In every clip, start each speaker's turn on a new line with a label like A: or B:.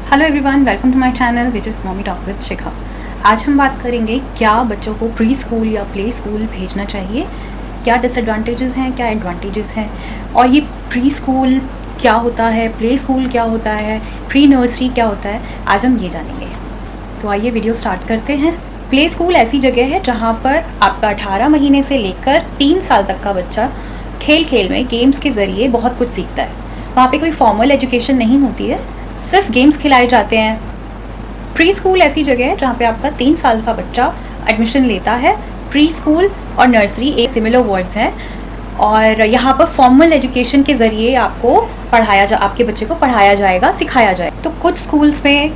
A: Hello everyone, welcome to my channel which is mommy talk with Shikha. आज हम बात करेंगे क्या बच्चों को प्री स्कूल या प्ले स्कूल भेजना चाहिए, क्या डिसएडवांटेजेस हैं, क्या एडवांटेजेस हैं, और ये प्री स्कूल क्या होता है, प्ले स्कूल क्या होता है, प्री नर्सरी क्या होता है। आज हम ये जानेंगे। तो आइए वीडियो स्टार्ट करते हैं। प्ले स्कूल ऐसी जगह है जहाँ पर आपका 18 महीने से लेकर 3 साल तक का बच्चा खेल खेल में गेम्स के ज़रिए बहुत कुछ सीखता है। वहाँ पे कोई फॉर्मल एजुकेशन नहीं होती है, सिर्फ गेम्स खिलाए जाते हैं। प्री स्कूल ऐसी जगह है जहाँ पे आपका 3 साल का बच्चा एडमिशन लेता है। प्री स्कूल और नर्सरी एक सिमिलर वर्ड्स हैं और यहाँ पर फॉर्मल एजुकेशन के ज़रिए आपके बच्चे को पढ़ाया जाएगा, सिखाया जाएगा। तो कुछ स्कूल्स में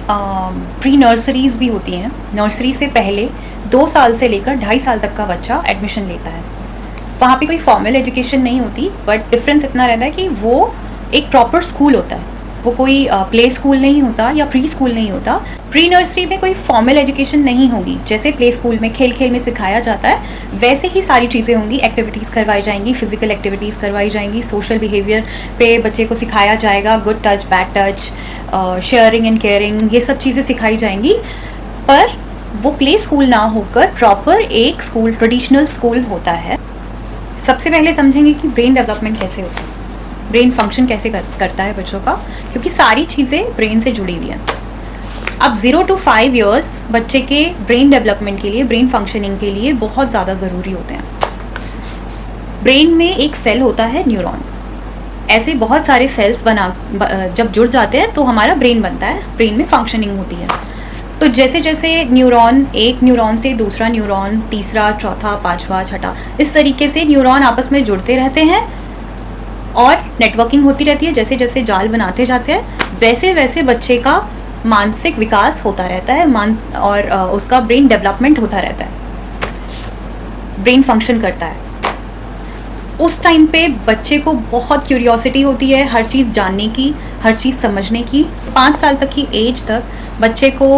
A: प्री नर्सरीज़ भी होती हैं। नर्सरी से पहले 2 साल से लेकर 2.5 साल तक का बच्चा एडमिशन लेता है। वहाँ पे कोई फॉर्मल एजुकेशन नहीं होती, बट डिफरेंस इतना रहता है कि वो एक प्रॉपर स्कूल होता है। वो कोई प्ले स्कूल नहीं होता या प्री स्कूल नहीं होता। प्री नर्सरी में कोई फॉर्मल एजुकेशन नहीं होगी। जैसे प्ले स्कूल में खेल खेल में सिखाया जाता है, वैसे ही सारी चीज़ें होंगी। एक्टिविटीज़ करवाई जाएंगी, फिजिकल एक्टिविटीज़ करवाई जाएंगी, सोशल बिहेवियर पे बच्चे को सिखाया जाएगा, good touch, bad touch, sharing and caring, ये सब चीज़ें सिखाई जाएंगी। पर वो प्ले स्कूल ना होकर प्रॉपर एक स्कूल, ट्रेडिशनल स्कूल होता है। सबसे पहले समझेंगे कि ब्रेन डेवलपमेंट कैसे होता है, ब्रेन फंक्शन कैसे करता है बच्चों का, क्योंकि सारी चीज़ें ब्रेन से जुड़ी हुई हैं। अब 0 to 5 इयर्स बच्चे के ब्रेन डेवलपमेंट के लिए, ब्रेन फंक्शनिंग के लिए बहुत ज़्यादा ज़रूरी होते हैं। ब्रेन में एक सेल होता है न्यूरॉन। ऐसे बहुत सारे सेल्स जब जुड़ जाते हैं तो हमारा ब्रेन बनता है, ब्रेन में फंक्शनिंग होती है। तो जैसे जैसे एक न्यूरॉन से दूसरा न्यूरॉन, तीसरा, चौथा, पाँचवा, छठा, इस तरीके से न्यूरॉन आपस में जुड़ते रहते हैं और नेटवर्किंग होती रहती है। जैसे जैसे जाल बनाते जाते हैं वैसे वैसे बच्चे का मानसिक विकास होता रहता है और उसका ब्रेन डेवलपमेंट होता रहता है, ब्रेन फंक्शन करता है। उस टाइम पे बच्चे को बहुत क्यूरियोसिटी होती है हर चीज़ जानने की, हर चीज़ समझने की। 5 साल तक की एज तक बच्चे को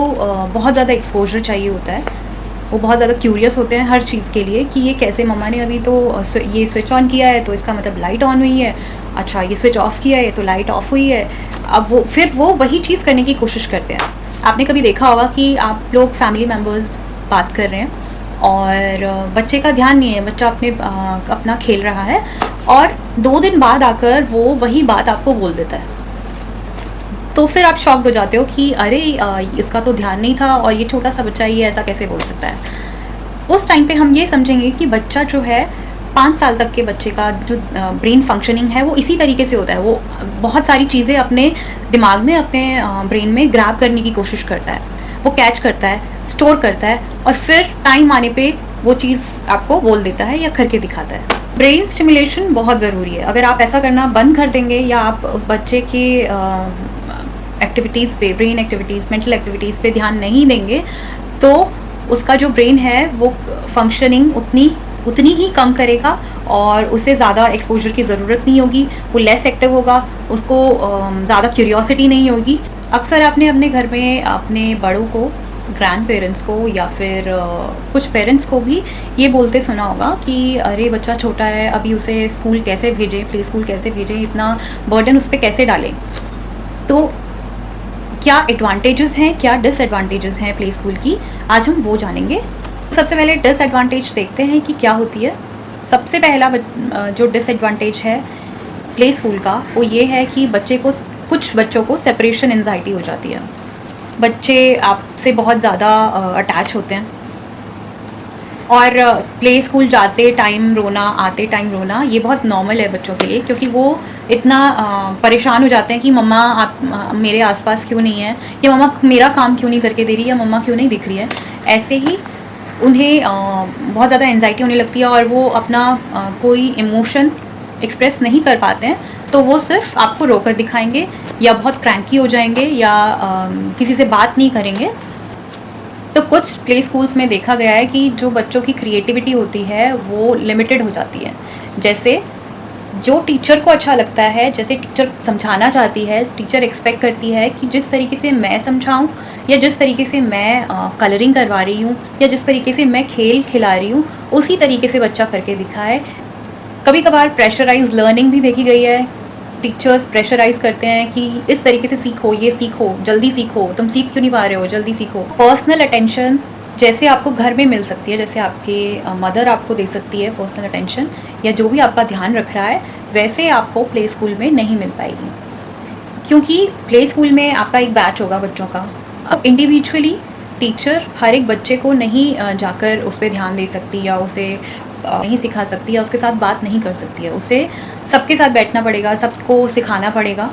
A: बहुत ज़्यादा एक्सपोजर चाहिए होता है। वो बहुत ज़्यादा क्यूरियस होते हैं हर चीज़ के लिए कि ये कैसे, मम्मा ने अभी तो ये स्विच ऑन किया है तो इसका मतलब लाइट ऑन हुई है, अच्छा ये स्विच ऑफ किया है तो लाइट ऑफ हुई है। अब वो वही चीज़ करने की कोशिश करते हैं। आपने कभी देखा होगा कि आप लोग फैमिली मेम्बर्स बात कर रहे हैं और बच्चे का ध्यान नहीं है, बच्चा अपना खेल रहा है और 2 दिन बाद आकर वो वही बात आपको बोल देता है। तो फिर आप शॉक्ड हो जाते हो कि अरे इसका तो ध्यान नहीं था और ये छोटा सा बच्चा ये ऐसा कैसे बोल सकता है। उस टाइम पे हम ये समझेंगे कि बच्चा जो है 5 साल तक के बच्चे का जो ब्रेन फंक्शनिंग है वो इसी तरीके से होता है। वो बहुत सारी चीज़ें अपने दिमाग में, अपने ब्रेन में ग्रैब करने की कोशिश करता है, वो कैच करता है, स्टोर करता है और फिर टाइम आने पे वो चीज़ आपको बोल देता है या करके दिखाता है। ब्रेन स्टिमुलेशन बहुत ज़रूरी है। अगर आप ऐसा करना बंद कर देंगे या आप उस बच्चे के एक्टिविटीज़ पे, ब्रेन एक्टिविटीज़, मेंटल एक्टिविटीज़ पे ध्यान नहीं देंगे तो उसका जो ब्रेन है वो फंक्शनिंग उतनी ही कम करेगा और उसे ज़्यादा एक्सपोजर की ज़रूरत नहीं होगी। वो लेस एक्टिव होगा, उसको ज़्यादा क्यूरियोसिटी नहीं होगी। अक्सर आपने अपने घर में अपने बड़ों को, ग्रैंड पेरेंट्स को या फिर कुछ पेरेंट्स को भी ये बोलते सुना होगा कि अरे बच्चा छोटा है, अभी उसे स्कूल कैसे भेजें, प्ले स्कूल कैसे भेजें, इतना बर्डन उस पर कैसे डालें। तो क्या एडवांटेजेस हैं, क्या डिसएडवांटेजेस हैं प्ले स्कूल की, आज हम वो जानेंगे। सबसे पहले डिसएडवांटेज देखते हैं कि क्या होती है। सबसे पहला जो डिसएडवांटेज है प्ले स्कूल का वो ये है कि कुछ बच्चों को सेपरेशन एंजाइटी हो जाती है। बच्चे आपसे बहुत ज़्यादा अटैच होते हैं और प्ले स्कूल जाते टाइम रोना, आते टाइम रोना, ये बहुत नॉर्मल है बच्चों के लिए, क्योंकि वो इतना परेशान हो जाते हैं कि मम्मा आप मेरे आसपास क्यों नहीं है, या मम्मा मेरा काम क्यों नहीं करके दे रही, या मम्मा क्यों नहीं दिख रही है। ऐसे ही उन्हें बहुत ज़्यादा एंजाइटी होने लगती है और वो अपना कोई इमोशन एक्सप्रेस नहीं कर पाते हैं, तो वो सिर्फ आपको रोकर दिखाएंगे या बहुत क्रैंकी हो जाएंगे या किसी से बात नहीं करेंगे। तो कुछ प्ले स्कूल्स में देखा गया है कि जो बच्चों की क्रिएटिविटी होती है वो लिमिटेड हो जाती है। जैसे जो टीचर को अच्छा लगता है, जैसे टीचर समझाना चाहती है, टीचर एक्सपेक्ट करती है कि जिस तरीके से मैं समझाऊं या जिस तरीके से मैं कलरिंग करवा रही हूँ या जिस तरीके से मैं खेल खिला रही हूँ उसी तरीके से बच्चा करके दिखाए। कभी कभार प्रेशराइज लर्निंग भी देखी गई है टीचर्स प्रेशराइज करते हैं कि इस तरीके से सीखो, ये सीखो, जल्दी सीखो, तुम सीख क्यों नहीं पा रहे हो, जल्दी सीखो। पर्सनल अटेंशन जैसे आपको घर में मिल सकती है, जैसे आपके मदर आपको दे सकती है पर्सनल अटेंशन या जो भी आपका ध्यान रख रहा है, वैसे आपको प्ले स्कूल में नहीं मिल पाएगी, क्योंकि प्ले स्कूल में आपका एक बैच होगा बच्चों का। अब इंडिविजुअली टीचर हर एक बच्चे को नहीं जाकर उस पर ध्यान दे सकती या उसे नहीं सिखा सकती या उसके साथ बात नहीं कर सकती है। उसे सबके साथ बैठना पड़ेगा, सबको सिखाना पड़ेगा।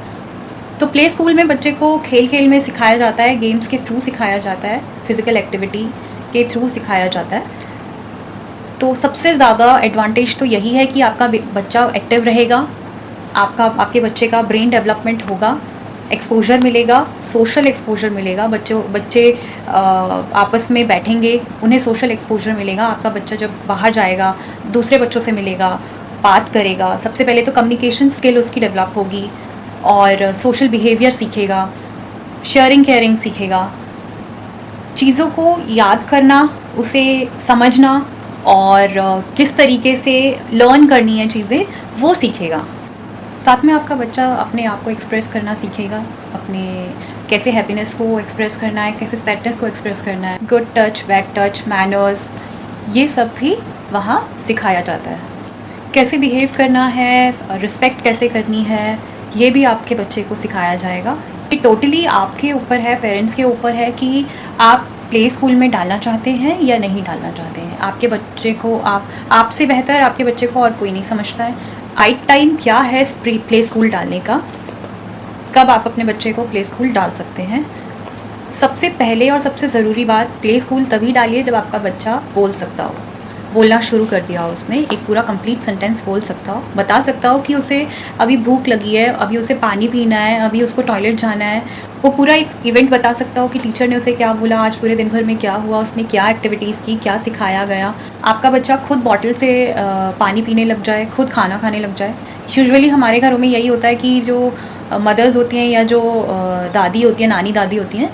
A: तो प्ले स्कूल में बच्चे को खेल खेल में सिखाया जाता है, गेम्स के थ्रू सिखाया जाता है, फिज़िकल एक्टिविटी के थ्रू सिखाया जाता है। तो सबसे ज़्यादा एडवांटेज तो यही है कि आपका बच्चा एक्टिव रहेगा, आपके बच्चे का ब्रेन डेवलपमेंट होगा, एक्सपोजर मिलेगा, सोशल एक्सपोजर मिलेगा। बच्चे आपस में बैठेंगे, उन्हें सोशल एक्सपोजर मिलेगा। आपका बच्चा जब बाहर जाएगा, दूसरे बच्चों से मिलेगा, बात करेगा, सबसे पहले तो कम्युनिकेशन स्किल उसकी डेवलप होगी और सोशल बिहेवियर सीखेगा, शेयरिंग केयरिंग सीखेगा, चीज़ों को याद करना, उसे समझना और किस तरीके से लर्न करनी है चीज़ें, वो सीखेगा। साथ में आपका बच्चा अपने आप को एक्सप्रेस करना सीखेगा, अपने कैसे हैप्पीनेस को एक्सप्रेस करना है, कैसे सैडनेस को एक्सप्रेस करना है, good touch, bad touch, manners, ये सब भी वहाँ सिखाया जाता है। कैसे बिहेव करना है, रिस्पेक्ट कैसे करनी है, ये भी आपके बच्चे को सिखाया जाएगा। ये टोटली आपके ऊपर है, पेरेंट्स के ऊपर है कि आप प्ले स्कूल में डालना चाहते हैं या नहीं डालना चाहते हैं। आपके बच्चे को आपसे बेहतर आपके बच्चे को और कोई नहीं समझता है। राइट टाइम क्या है प्ले स्कूल डालने का, कब आप अपने बच्चे को प्ले स्कूल डाल सकते हैं। सबसे पहले और सबसे ज़रूरी बात, प्ले स्कूल तभी डालिए जब आपका बच्चा बोल सकता हो, बोलना शुरू कर दिया हो, उसने एक पूरा कंप्लीट सेंटेंस बोल सकता हो, बता सकता हो कि उसे अभी भूख लगी है, अभी उसे पानी पीना है, अभी उसको टॉयलेट जाना है। वो पूरा एक इवेंट बता सकता हो कि टीचर ने उसे क्या बोला, आज पूरे दिन भर में क्या हुआ, उसने क्या एक्टिविटीज़ की, क्या सिखाया गया। आपका बच्चा खुद बॉटल से पानी पीने लग जाए, खुद खाना खाने लग जाए। यूजुअली हमारे घरों में यही होता है कि जो मदर्स होती हैं या जो दादी होती हैं, नानी दादी होती हैं,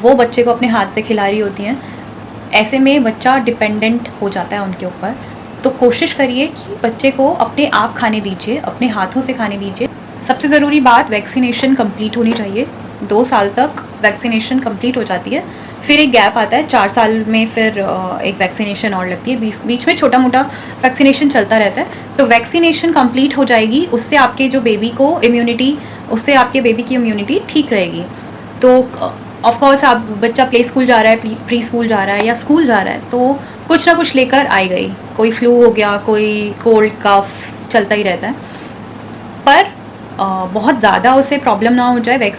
A: वो बच्चे को अपने हाथ से खिला रही होती हैं। ऐसे में बच्चा डिपेंडेंट हो जाता है उनके ऊपर। तो कोशिश करिए कि बच्चे को अपने आप खाने दीजिए, अपने हाथों से खाने दीजिए। सबसे ज़रूरी बात, वैक्सीनेशन कंप्लीट होनी चाहिए। 2 साल तक वैक्सीनेशन कंप्लीट हो जाती है, फिर एक गैप आता है, 4 साल में फिर एक वैक्सीनेशन और लगती है, बीच में छोटा मोटा वैक्सीनेशन चलता रहता है। तो वैक्सीनेशन कंप्लीट हो जाएगी, उससे आपके जो बेबी को इम्यूनिटी, उससे आपके बेबी की इम्यूनिटी ठीक रहेगी। तो ऑफ कोर्स आप बच्चा प्ले स्कूल जा रहा है, प्री स्कूल जा रहा है या स्कूल जा रहा है, तो कुछ ना कुछ लेकर आई गई, कोई फ्लू हो गया, कोई कोल्ड कफ चलता ही रहता है। पर बहुत ज़्यादा उसे प्रॉब्लम ना हो जाए,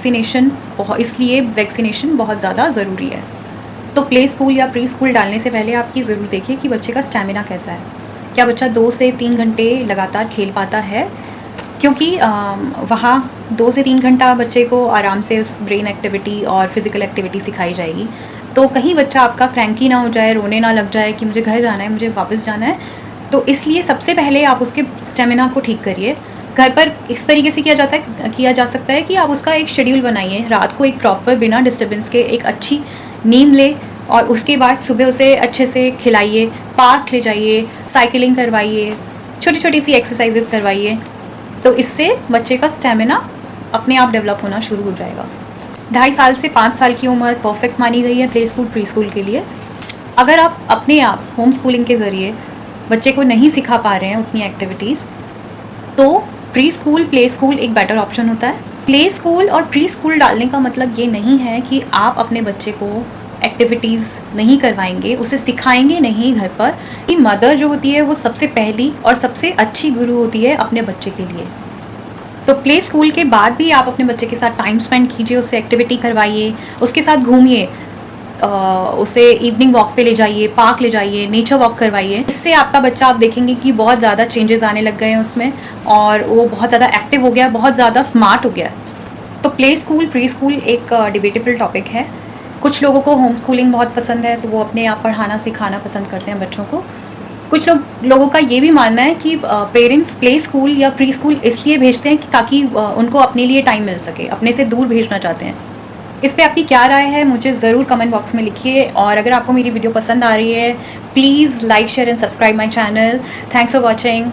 A: इसलिए वैक्सीनेशन बहुत ज़्यादा ज़रूरी है। तो प्ले स्कूल या प्री स्कूल डालने से पहले आप ये ज़रूर देखिए कि बच्चे का स्टैमिना कैसा है, क्या बच्चा 2 से 3 घंटे लगातार खेल पाता है, क्योंकि वहाँ 2 से 3 घंटा बच्चे को आराम से उस ब्रेन एक्टिविटी और फिज़िकल एक्टिविटी सिखाई जाएगी। तो कहीं बच्चा आपका क्रैंकी ना हो जाए, रोने ना लग जाए कि मुझे घर जाना है, मुझे वापस जाना है। तो इसलिए सबसे पहले आप उसके स्टेमिना को ठीक करिए। घर पर इस तरीके से किया जा सकता है कि आप उसका एक शेड्यूल बनाइए, रात को एक प्रॉपर बिना डिस्टर्बेंस के एक अच्छी नींद ले और उसके बाद सुबह उसे अच्छे से खिलाइए, पार्क ले जाइए, साइकिलिंग करवाइए, छोटी छोटी सी एक्सरसाइजेस करवाइए। तो इससे बच्चे का स्टेमिना अपने आप डेवलप होना शुरू हो जाएगा। 2.5 साल से 5 साल की उम्र परफेक्ट मानी गई है प्ले स्कूल प्री स्कूल के लिए। अगर आप अपने आप होम स्कूलिंग के ज़रिए बच्चे को नहीं सिखा पा रहे हैं उतनी एक्टिविटीज़, तो प्री स्कूल प्ले स्कूल एक बेटर ऑप्शन होता है। प्ले स्कूल और प्री स्कूल डालने का मतलब ये नहीं है कि आप अपने बच्चे को एक्टिविटीज़ नहीं करवाएंगे, उसे सिखाएंगे नहीं घर पर। कि मदर जो होती है वो सबसे पहली और सबसे अच्छी गुरु होती है अपने बच्चे के लिए। तो प्ले स्कूल के बाद भी आप अपने बच्चे के साथ टाइम स्पेंड कीजिए, उससे एक्टिविटी करवाइए, उसके साथ घूमिए, उसे इवनिंग वॉक पे ले जाइए, पार्क ले जाइए, नेचर वॉक करवाइए। इससे आपका बच्चा आप देखेंगे कि बहुत ज़्यादा चेंजेस आने लग गए हैं उसमें और वो बहुत ज़्यादा एक्टिव हो गया, बहुत ज़्यादा स्मार्ट हो गया। तो प्ले स्कूल प्री स्कूल एक डिबेटेबल टॉपिक है। कुछ लोगों को होम स्कूलिंग बहुत पसंद है, तो वो अपने आप पढ़ाना सिखाना पसंद करते हैं बच्चों को। कुछ लोगों का ये भी मानना है कि पेरेंट्स प्ले स्कूल या प्री स्कूल इसलिए भेजते हैं कि ताकि उनको अपने लिए टाइम मिल सके, अपने से दूर भेजना चाहते हैं। इस पे आपकी क्या राय है मुझे ज़रूर कमेंट बॉक्स में लिखिए। और अगर आपको मेरी वीडियो पसंद आ रही है, please like share and subscribe my channel. Thanks for watching.